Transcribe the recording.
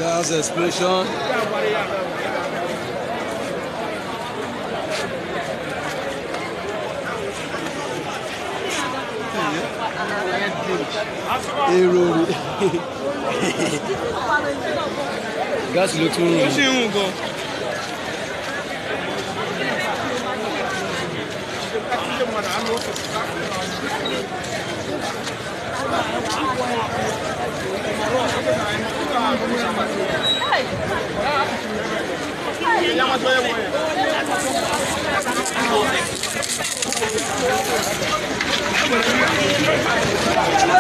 Gas explosion. Èrò gas ló tún rùn. Ó sì ń rùn gan.